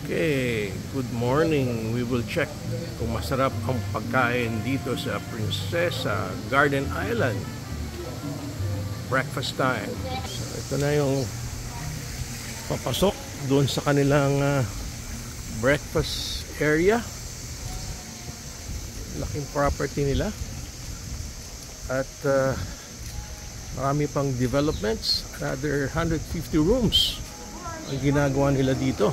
Okay, good morning. We will check kung masarap ang pagkain dito sa Princesa Garden Island. Breakfast time. So, ito na yung papasok doon sa kanilang breakfast area. Laking property nila. At marami pang developments. Another 150 rooms ang ginagawa nila dito.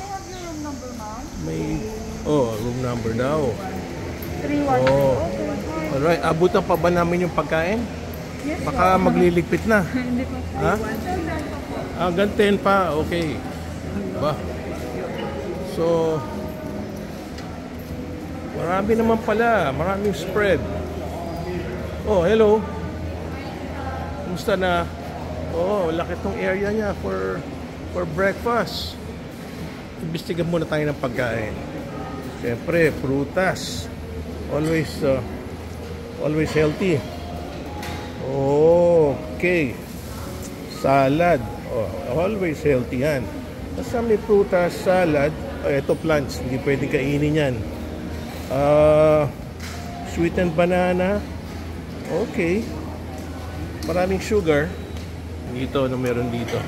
May room number daw. 313. Alright, abutan pa ba namin yung pagkain? Yes, baka magliligpit na. Hindi pa. Ha? Ganten pa. Okay. Ba? So marami naman pala, maraming spread. Oh, hello. Kumusta na? Oh, laki tong area niya for breakfast. Imbestigan muna tayo ng pagkain. Siyempre, prutas. Always healthy. Okay. Salad. Always healthy yan. Basta may prutas, salad. Ito plants, hindi pwedeng kainin yan. Sweetened banana. Okay. Maraming sugar. Dito, ano meron dito?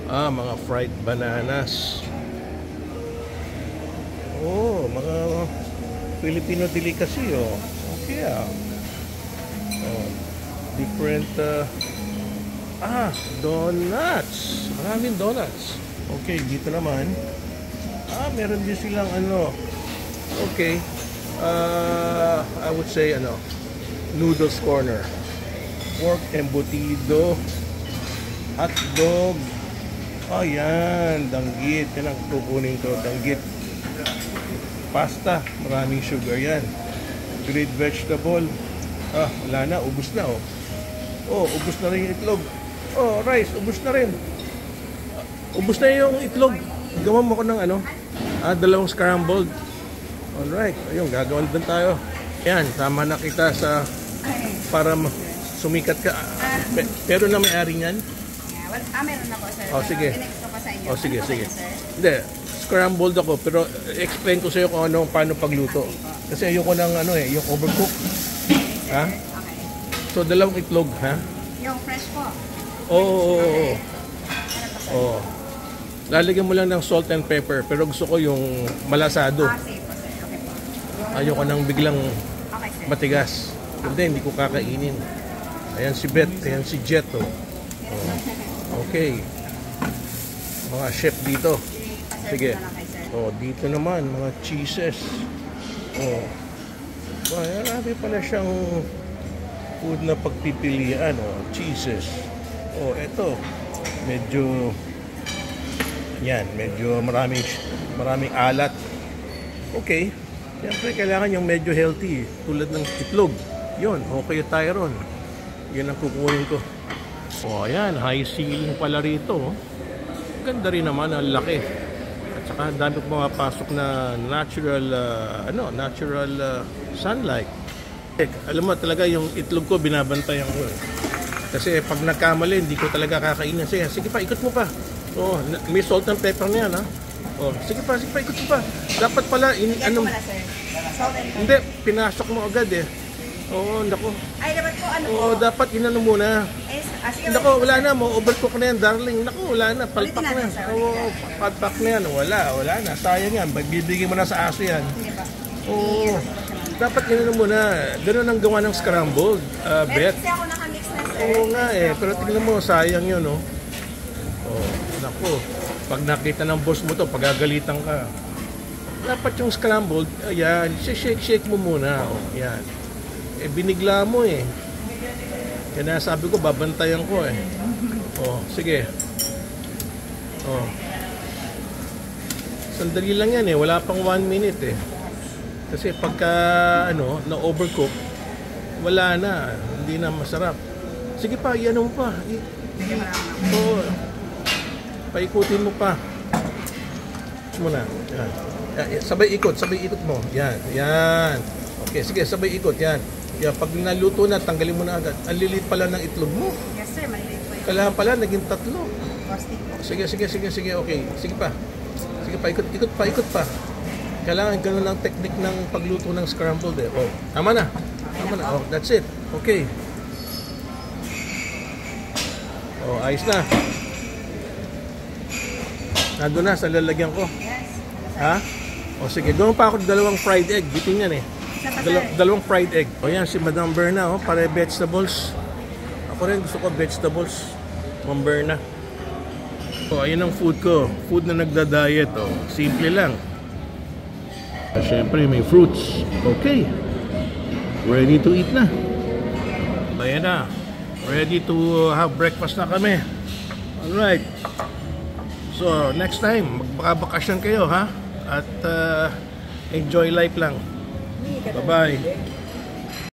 Mga fried bananas. Mga Filipino delicacy, Okay, different, donuts. Maraming donuts. Okay, dito naman. Meron din silang okay. I would say, noodles corner. Pork embutido. Hot dog. Yan, danggit. Yan ang kukunin ko, danggit. Pasta, maraming sugar yan. Grilled vegetable. Wala na, ubos na ubos na rin yung itlog. Rice, ubos na rin. Ubos na yung itlog. Gawa mo ko ng dalawang scrambled. Alright, ayun, gagawin din tayo. Yan, tama na kita sa para sumikat ka. Pero na may-ari niyan? Meron na po, sir. Sige. Tinext ko pa sa inyo. Sige, Ano sige. po yan, sir? Hindi, scrambled ako, pero explain ko sa iyo kung paano pagluto. Kasi ayoko ng yung overcook. Ha? Okay. So, dalawang itlog, ha? Yung fresh po. Oo. Ano po, sir? Lalagyan mo lang ng salt and pepper, pero gusto ko yung malasado. Safe po, sir. Okay po. Ayoko nang biglang Okay, sir. matigas. Hindi ko kakainin. Ayan si Beth, ayan si Jet, Okay. Mga chef dito. Sige. Dito naman, mga cheeses. Marami pala siyang food na pagpipilian. Cheeses. Eto. Medyo maraming alat. Okay. Siyempre, kailangan yung medyo healthy. Tulad ng itlog. Yun, okay tayo ron. Yun ang kukunin ko. Ayan, high ceiling pala rito. Ganda rin naman, ang laki. At saka dami pumapasok na natural sunlight. Alam mo talaga yung itlog ko binabantayan ko. Kasi pag nagkamali, hindi ko talaga kakainin. Sige pa, ikot mo pa. May salt and pepper na yan, ha. Sige pa, ikot mo pa. Dapat pala, hindi, pinasok mo agad naku. Ay, dapat po, Dapat muna. Naku, wala na, overcook na yan, darling. Naku, wala na, palpak na. Palpak na yan, wala na. Sayang yan, bibigyan mo na sa aso yan. Dapat muna. Ganun ang gawa ng scrambled, Beth. Kasi ako nakamix na, sir. Pero tingnan mo, sayang yun, naku, pag nakita ng boss mo to, pagagalitan ka. Dapat yung scrambled, ayan, shake mo muna. Yan. Binigla mo Kaya sabi ko, babantayan ko sige. Sandali lang yan wala pang 1 minute Kasi pagka na-overcook, wala na, hindi na masarap. Sige pa, iyan mo pa. Paikutin mo pa. Muna. Yan. Sabay ikot mo. Yan. Okay, sige, sabay ikot. Yan. Pag naluto na, tanggalin mo na agad. Ang lilit pala ng itlog mo. Yes, sir. Maliliit po. Kailangan pala, naging 3. Costing po. Sige, okay. Sige pa. Sige pa, ikot pa. Kailangan ganun lang technique ng pagluto ng scrambled eh. Oh, tama na. Oh, that's it. Okay. Oh, ayos na. Nandun na sa lalagyan ko. Yes. Ha? O sige, gawin pa ako dalawang fried egg. Bitin yan eh. Dalawang fried egg. O yan, si Madam Berna, oh, para vegetables. Ako rin gusto ko vegetables. Ma'am Berna. O, ayun ang food ko. Food na nagda-diet. Oh. Simple lang. Siyempre, may fruits. Okay. Ready to eat na. Ayan na. Ready to have breakfast na kami. Alright. So, next time, magbakasyon kayo, ha? At enjoy life lang. Bye-bye.